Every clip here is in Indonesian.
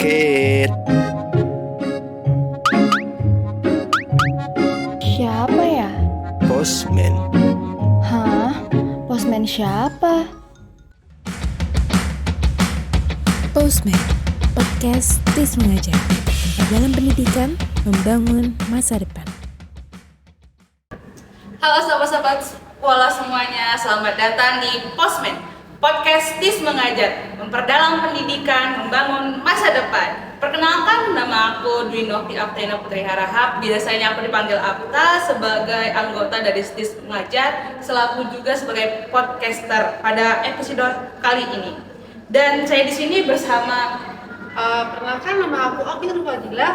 Kit. Siapa ya? Postman. Hah? Postman siapa? Postman, podcast TIS Mengajar. Dalam pendidikan, membangun masa depan. Halo sahabat-sahabat sekolah semuanya, selamat datang di Postman, podcast TIS Mengajar, memperdalam pendidikan, membangun masa depan. Perkenalkan, nama aku Dwi Nokti Aptena Putri Harahap, biasanya aku dipanggil Apta sebagai anggota dari TIS Mengajar, selaku juga sebagai podcaster pada episode kali ini. Dan saya di sini bersama Perkenalkan, nama aku Oki Nurfadilah,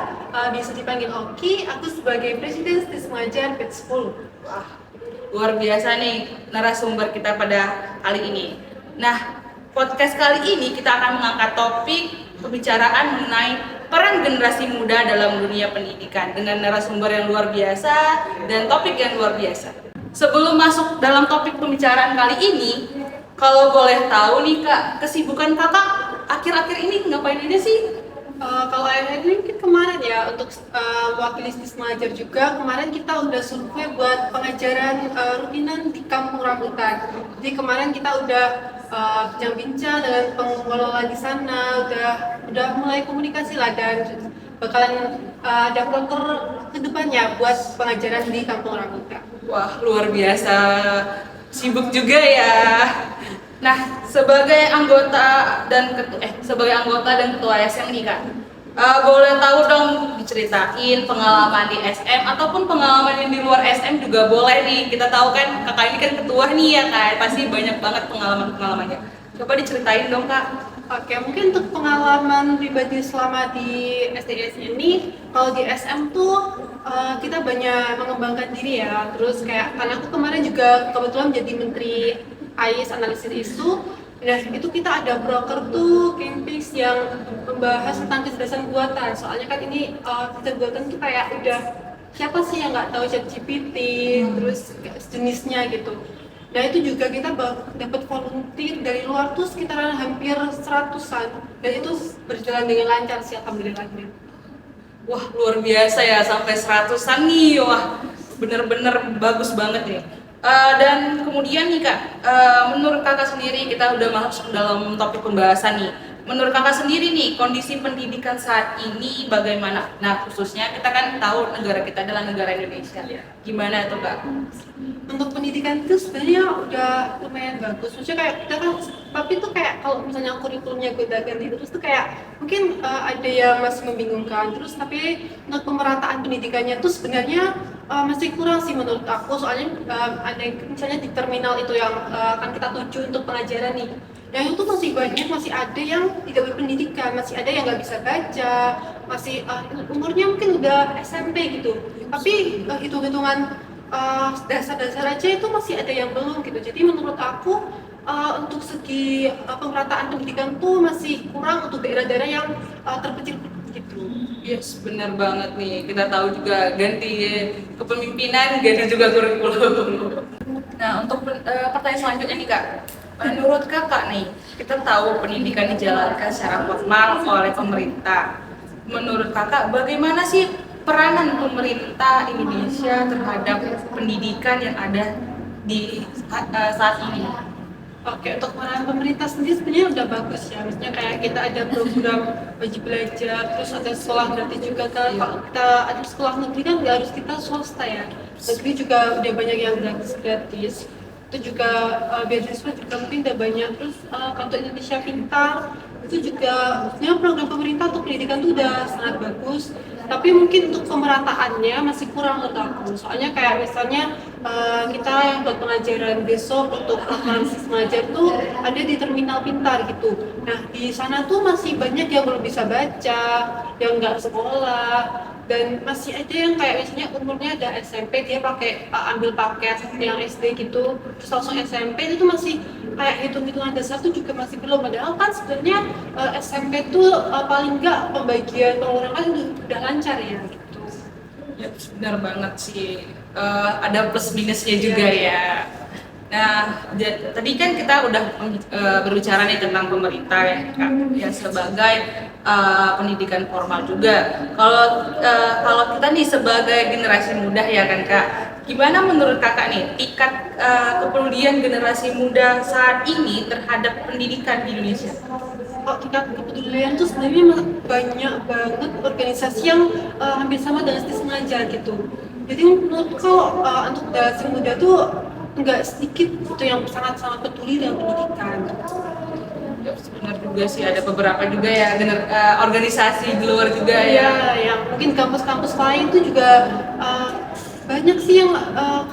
bisa dipanggil Oki. Aku sebagai Presiden TIS Mengajar batch 10. Wah, luar biasa nih narasumber kita pada kali ini. Nah, podcast kali ini kita akan mengangkat topik pembicaraan mengenai peran generasi muda dalam dunia pendidikan dengan narasumber yang luar biasa dan topik yang luar biasa. Sebelum masuk dalam topik pembicaraan kali ini, kalau boleh tahu nih Kak, kesibukan Kakak akhir-akhir ini ngapain aja sih? Kalau akhir-akhir ini mungkin kemarin ya, untuk mewakili TIS Mengajar juga, kemarin kita udah survei buat pengajaran rutinan di Kampung Rambutan. Jadi kemarin kita udah bincang-bincang dengan pengelola di sana, udah mulai komunikasi lah, dan bakalan ada proker kedepannya buat pengajaran di Kampung Rambutan. Wah, luar biasa, sibuk juga ya. Nah, sebagai anggota dan ketua SM nih Kak, boleh tahu dong diceritain pengalaman di SM ataupun pengalaman yang di luar SM juga boleh nih. Kita tahu kan Kakak ini kan ketua nih ya Kak, pasti banyak banget pengalamannya. Coba diceritain dong Kak. Oke, mungkin untuk pengalaman pribadi selama di SDGs ini, kalau di SM tuh kita banyak mengembangkan diri ya. Terus kayak, karena aku kemarin juga kebetulan jadi Menteri AIS analisis isu, dan itu kita ada broker tuh campus yang membahas tentang kecerdasan buatan. Soalnya kan ini kecerdasan buatan tuh kayak udah siapa sih yang nggak tahu ChatGPT, terus jenisnya gitu. Nah itu juga kita dapat volunteer dari luar tuh sekitaran hampir 100-an, dan itu berjalan dengan lancar sih alhamdulillahnya. Wah, luar biasa ya, sampai 100-an nih. Wah, bener-bener bagus banget nih. Dan kemudian nih Kak, menurut Kakak sendiri, kita udah masuk dalam topik pembahasan nih. Menurut Kakak sendiri nih, kondisi pendidikan saat ini bagaimana? Nah, khususnya kita kan tahu negara kita adalah negara Indonesia. Gimana tuh Kak? Untuk pendidikan itu sebenarnya udah lumayan bagus. Maksudnya kayak kita kan, tapi tuh kayak kalau misalnya kurikulumnya gue udah ganti terus tuh kayak mungkin ada yang masih membingungkan. Terus tapi untuk pemerataan pendidikannya tuh sebenarnya masih kurang sih menurut aku. Soalnya ada misalnya di terminal itu yang akan kita tuju untuk pengajaran nih. Yang itu masih banyak, masih ada yang tidak berpendidikan, masih ada yang nggak bisa baca, masih umurnya mungkin udah SMP gitu. Tapi hitung-hitungan dasar-dasar aja itu masih ada yang belum gitu. Jadi menurut aku untuk segi pemerataan pendidikan tuh masih kurang untuk daerah-daerah yang terpencil gitu. Yes, benar banget nih. Kita tahu juga ganti kepemimpinan, ganti juga kurikulum. Nah, untuk pertanyaan selanjutnya nih Kak, menurut Kakak nih, kita tahu pendidikan dijalankan secara formal oleh pemerintah. Menurut Kakak, bagaimana sih peranan pemerintah Indonesia terhadap pendidikan yang ada di saat ini? Oke, untuk peran pemerintah sendiri sebenarnya udah bagus ya. Misalnya kayak kita ada program wajib belajar, terus ada sekolah gratis juga kan. Kalau kita ada sekolah negeri kan nggak harus kita swasta ya. Negeri juga udah banyak yang gratis. Itu juga beasiswa juga mungkin udah banyak. Terus kartu Indonesia Pintar itu juga sebenarnya program pemerintah untuk pendidikan itu udah sangat bagus. Tapi mungkin untuk pemerataannya masih kurang menurut aku. Soalnya kayak misalnya kita yang buat pengajaran besok untuk analisis mengajar tuh ada di terminal pintar gitu. Nah di sana tuh masih banyak yang belum bisa baca, yang nggak sekolah, dan masih ada yang kayak misalnya umurnya ada SMP dia pakai ambil paket yang SD gitu, terus langsung SMP itu masih kayak hitung-hitungan dasar tuh juga masih belum. Padahal kan sebenarnya SMP tuh paling nggak pembagian pengurangan udah lancar ya gitu. Ya, benar banget sih. Ada plus minusnya juga ya. Nah, tadi kan kita udah berbicara nih tentang pemerintah ya, Kak, ya sebagai pendidikan formal juga. Kalau kita nih sebagai generasi muda ya kan Kak, gimana menurut Kakak nih tingkat kepedulian generasi muda saat ini terhadap pendidikan di Indonesia? Kalau tingkat kepedulian tuh sebenarnya banyak banget organisasi yang hampir sama dengan STIS mengajar gitu. Jadi menurutku untuk generasi muda tuh nggak sedikit itu yang sangat-sangat peduli dengan pendidikan. Ya, benar juga sih, ada beberapa juga ya organisasi di luar juga ya. Yang mungkin kampus-kampus lain tuh juga banyak sih yang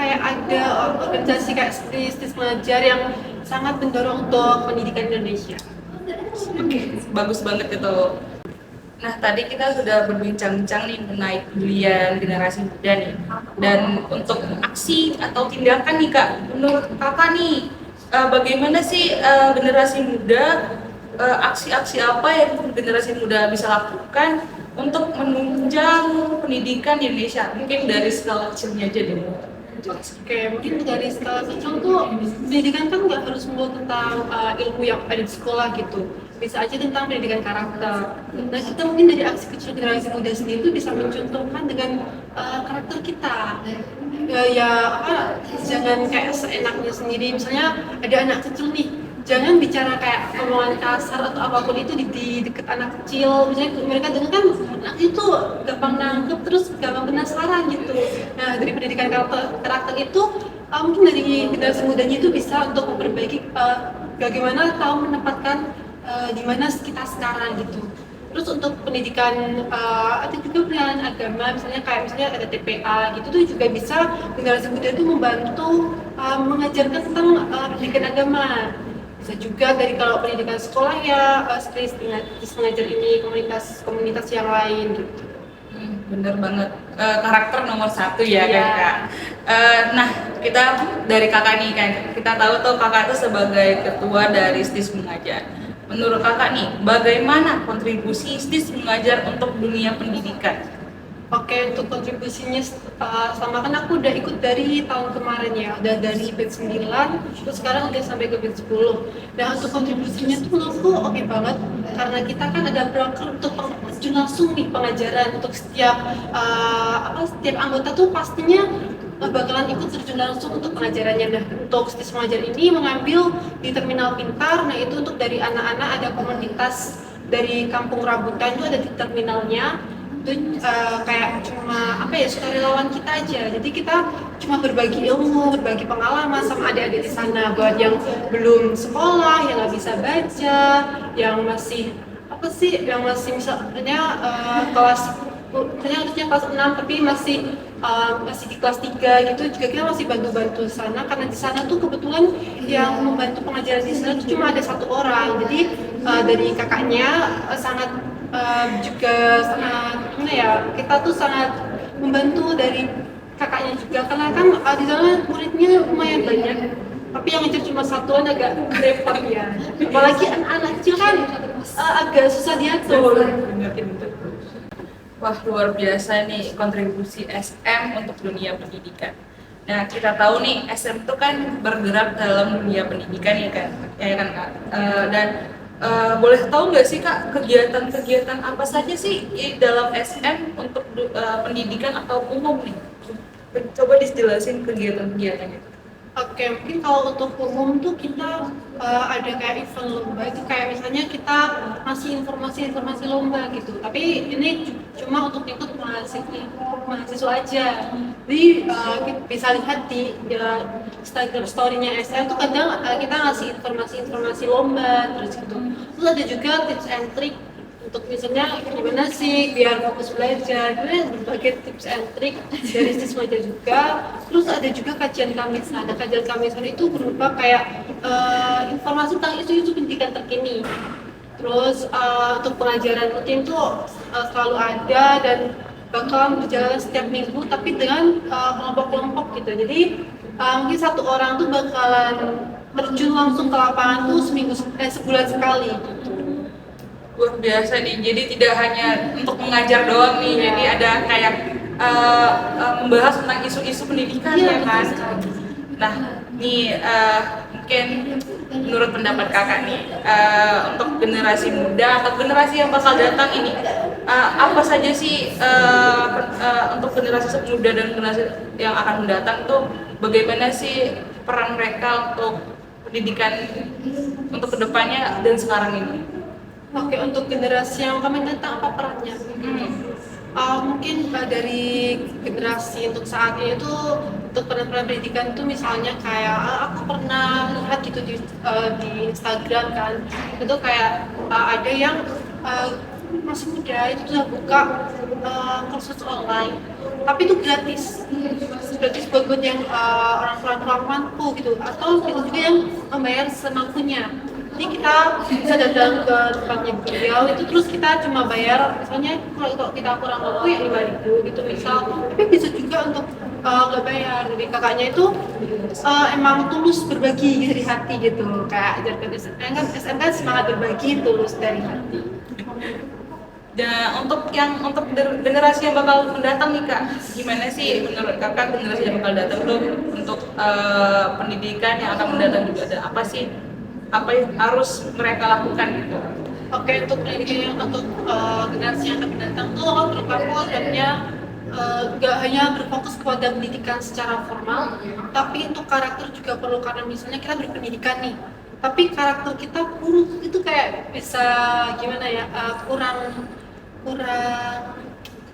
kayak ada organisasi kayak STIS mengajar yang sangat mendorong untuk pendidikan Indonesia. Oke, bagus banget itu. Nah, tadi kita sudah berbincang-bincang nih mengenai kepedulian generasi muda nih. Dan untuk aksi atau tindakan nih Kak, menurut Kakak nih, bagaimana sih generasi muda, aksi-aksi apa yang generasi muda bisa lakukan untuk menunjang pendidikan di Indonesia? Mungkin dari skala kecilnya aja deh. Oke, mungkin dari skala kecil tuh pendidikan kan nggak harus melulu tentang ilmu yang ada di sekolah gitu, bisa aja tentang pendidikan karakter. Nah, kita mungkin dari aksi kecil generasi muda sendiri tuh bisa mencontohkan dengan karakter kita. Jangan kayak seenaknya sendiri. Misalnya ada anak kecil nih, jangan bicara kayak omongan kasar atau apapun itu di dekat anak kecil. Misalnya mereka dengar kan anak itu gampang nangkep, terus gampang penasaran gitu. Nah, dari pendidikan karakter itu mungkin dari generasi mudanya itu bisa untuk memperbaiki bagaimana tahu menempatkan di mana kita sekarang gitu. Terus untuk pendidikan ada juga pendidikan agama, misalnya ada TPA gitu tuh juga bisa generasi muda itu membantu mengajarkan tentang pendidikan agama. Bisa juga dari kalau pendidikan sekolah ya seperti mengajar ini komunitas yang lain gitu. Bener banget, karakter nomor satu ya kan Kak. Nah, kita dari Kakak nih kan, kita tahu tuh Kakak tuh sebagai ketua dari STIS Mengajar. Menurut Kakak nih, bagaimana kontribusi STIS Mengajar untuk dunia pendidikan? Oke, untuk kontribusinya sama kan aku udah ikut dari tahun kemarin ya, udah dari batch 9, terus sekarang udah sampai ke batch 10. Nah, untuk kontribusinya tuh menurutku oke banget, karena kita kan ada broker untuk terjun langsung nih pengajaran untuk setiap anggota tuh pastinya bakalan ikut terjun langsung untuk pengajarannya. Nah, untuk STIS Mengajar ini mengambil di Terminal Pintar. Nah, itu untuk dari anak-anak ada komunitas dari Kampung Rambutan itu ada di terminalnya. Itu kayak cuma sukarelawan kita aja. Jadi kita cuma berbagi ilmu, berbagi pengalaman sama adik-adik di sana buat yang belum sekolah, yang nggak bisa baca, yang masih misalnya harusnya kelas 6 tapi masih di kelas 3 gitu, juga kita masih bantu-bantu sana karena di sana tuh kebetulan yang membantu pengajaran di sana tuh cuma ada 1 orang. Jadi dari kakaknya kita tuh sangat membantu dari kakaknya juga karena kan di sana muridnya lumayan banyak. Tapi yang ngajar cuma 1 agak repot ya. Apalagi anak-anak kecil kan agak susah diatur. Wah, luar biasa nih kontribusi SM untuk dunia pendidikan. Nah, kita tahu nih SM itu kan bergerak dalam dunia pendidikan ya kan Kak. Boleh tahu nggak sih Kak kegiatan-kegiatan apa saja sih di dalam SM untuk pendidikan atau umum nih? Coba dijelasin kegiatan-kegiatannya. Oke, mungkin kalau untuk umum tuh kita ada kayak event lomba itu kayak misalnya kita ngasih informasi lomba gitu. Tapi ini cuma untuk ikut mahasiswa aja. Jadi kita bisa lihat di Instagram story-nya SM tuh kadang kita ngasih informasi lomba terus gitu. Terus ada juga tips and trick untuk misalnya gimana sih biar fokus belajar, berbagai tips and trick dari siswa juga. Terus ada juga kajian kamisan. Nah, kajian kamisan itu berupa kayak informasi tentang isu-isu pendidikan terkini. Terus untuk pengajaran rutin tuh selalu ada dan bakalan berjalan setiap minggu tapi dengan kelompok-kelompok gitu. Jadi mungkin 1 orang tuh bakalan terjun langsung ke lapangan tuh sebulan sekali gitu. Luar biasa nih, jadi tidak hanya untuk mengajar doang nih, jadi ada kayak membahas tentang isu-isu pendidikan ya kan. Nah, nih mungkin menurut pendapat kakak nih untuk generasi muda atau generasi yang bakal datang ini apa saja sih untuk generasi muda dan generasi yang akan mendatang tuh bagaimana sih peran mereka untuk pendidikan untuk kedepannya dan sekarang ini? Oke, untuk generasi yang kami datang apa perannya? Mungkin dari generasi untuk saat ini tuh untuk peran-peran pendidikan itu misalnya kayak aku pernah lihat gitu di Instagram kan, itu kayak ada yang masih muda itu sudah buka kursus online, tapi itu gratis buat yang orang mampu gitu, atau itu juga yang membayar semampunya. Jadi kita bisa datang ke tempatnya beliau itu, terus kita cuma bayar misalnya kalau kita kurang mampu ya 5.000 gitu misal, tapi bisa juga untuk nggak bayar. Jadi kakaknya itu emang tulus berbagi dari hati gitu, kayak ajarkan SMK semangat berbagi tulus dari hati. Dan untuk generasi yang bakal mendatang nih kak, gimana sih menurut kakak generasi yang bakal datang tuh untuk pendidikan yang akan mendatang juga ada apa sih, apa yang harus mereka lakukan gitu? Oke, untuk pendidikan untuk generasi yang akan datang tuh menurut aku sebenarnya gak hanya berfokus kepada pendidikan secara formal, tapi untuk karakter juga perlu, karena misalnya kita berpendidikan nih, tapi karakter kita buruk itu kayak bisa gimana ya, kurang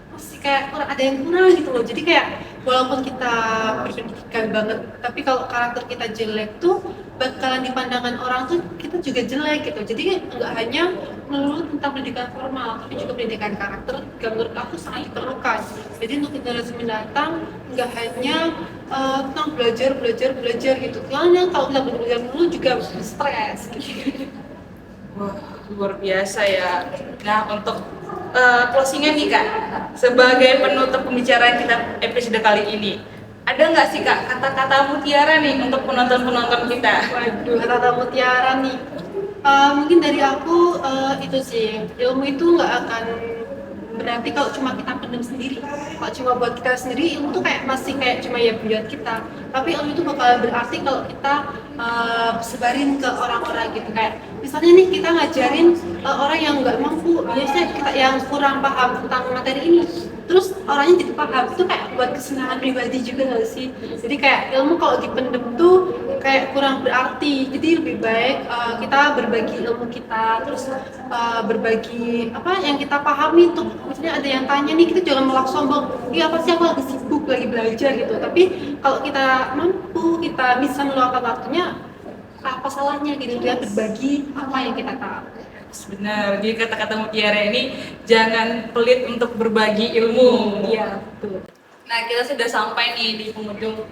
masih kayak kurang, ada yang kurang gitu loh. Jadi kayak walaupun kita berpendidikan banget, tapi kalau karakter kita jelek tuh bakalan di pandangan orang tuh kita juga jelek gitu. Jadi nggak hanya melulu tentang pendidikan formal, tapi juga pendidikan karakter yang menurut aku sangat diperlukan. Jadi untuk generasi mendatang nggak hanya tentang belajar gitu. Karena kalau kita belajar dulu juga stres gitu. Wah, luar biasa ya. Nah, untuk closingan nih kak, sebagai penutup pembicaraan kita episode kali ini, ada nggak sih kak kata-kata mutiara nih untuk penonton-penonton kita? Waduh, kata-kata mutiara nih. Mungkin dari aku itu sih, ilmu itu nggak akan berarti kalau cuma kita pendam sendiri. Kalau cuma buat kita sendiri, ilmu tuh kayak masih kayak cuma ya buat kita. Tapi ilmu itu bakal berarti kalau kita sebarin ke orang-orang gitu. Kayak misalnya nih kita ngajarin orang yang nggak mampu, biasanya kita yang kurang paham tentang materi ini, terus orangnya jadi paham, itu kayak buat kesenangan pribadi juga nggak sih? Jadi kayak ilmu kalau dipendem tuh kayak kurang berarti. Jadi lebih baik kita berbagi ilmu kita, terus berbagi apa yang kita pahami tuh. Misalnya ada yang tanya nih, kita jangan melak sombong, iya apa sih aku lagi sibuk lagi belajar gitu. Tapi kalau kita mampu, kita bisa meluangkan waktunya, apa salahnya gitu dia berbagi apa yang kita tahu. Benar, jadi kata-kata mutiara ini jangan pelit untuk berbagi ilmu. Iya, betul. Nah, kita sudah sampai nih di penghujung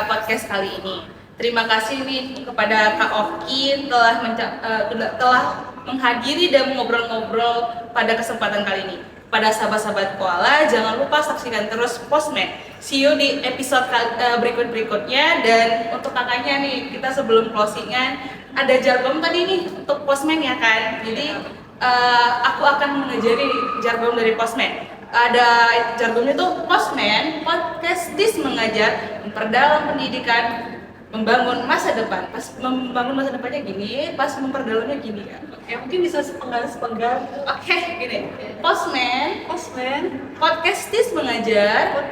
podcast kali ini. Terima kasih nih kepada Kak Oki telah menghadiri dan ngobrol-ngobrol pada kesempatan kali ini. Pada sahabat-sahabat Koala, jangan lupa saksikan terus Postmed. See you di episode berikutnya. Dan untuk kakaknya nih, kita sebelum closingan ada jargon tadi nih untuk Postmed ya kan. Jadi aku akan mengajari jargon dari Postmed. Ada jargonnya tuh Postmed, podcast dis mengajar, memperdalam pendidikan, membangun masa depan. Pas membangun masa depannya gini, pas memperdalamnya gini kan. Oke, mungkin bisa sepenggal. Oke, gini. Postmed, podcast dis mengajar,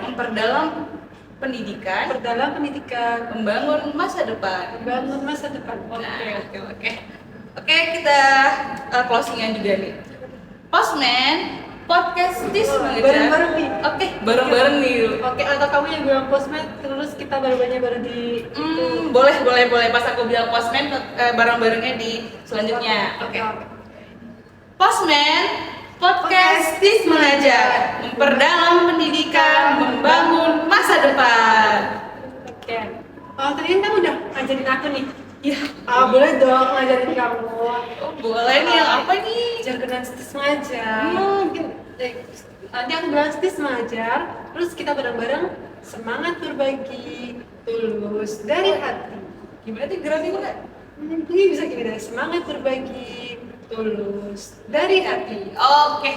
memperdalam pendidikan, membangun masa depan. Oke, kita closingan juga nih. Postmed, podcast dis mengajar. Bareng-bareng nih. Oke, bareng-bareng nih. Oke, atau kamu yang bilang Postmed, terus kita bareng-barengnya bareng di Boleh. Pas aku bilang Postmed, bareng-barengnya di selanjutnya. Oke. Postmed, podcast dis mengajar, memperdalam pendidikan, membangun masa depan. Oke. Tadi kan kamu udah ngajarin aku nih. Ya, Boleh dong ngajarin kamu. boleh nih. Yang apa nih? Jargon stis mengajar. Mungkin nanti aku bilang stis mengajar, terus kita bareng-bareng semangat berbagi, tulus dari hati. Gimana sih geraknya Kak? Ini bisa gini deh, semangat berbagi, tulus dari hati. Oke.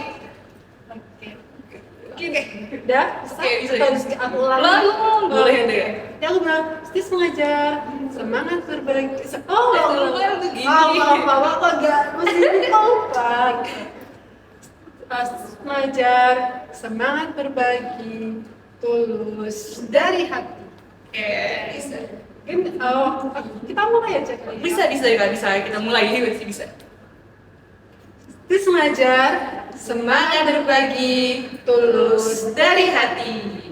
Oke, udah? Oke, bisa. Terus aku ulang. Lalu, boleh deh. Ya aku bilang, Stis mengajar, semangat berbagi. Semangat begini. Apa kok gak mesti lupa. Mengajar, semangat berbagi, tulus dari hati. Oke, bisa. Mungkin kita mulai aja kali ya. Bisa kita mulai bisa. Stis mengajar, Semangat berbagi, tulus dari hati.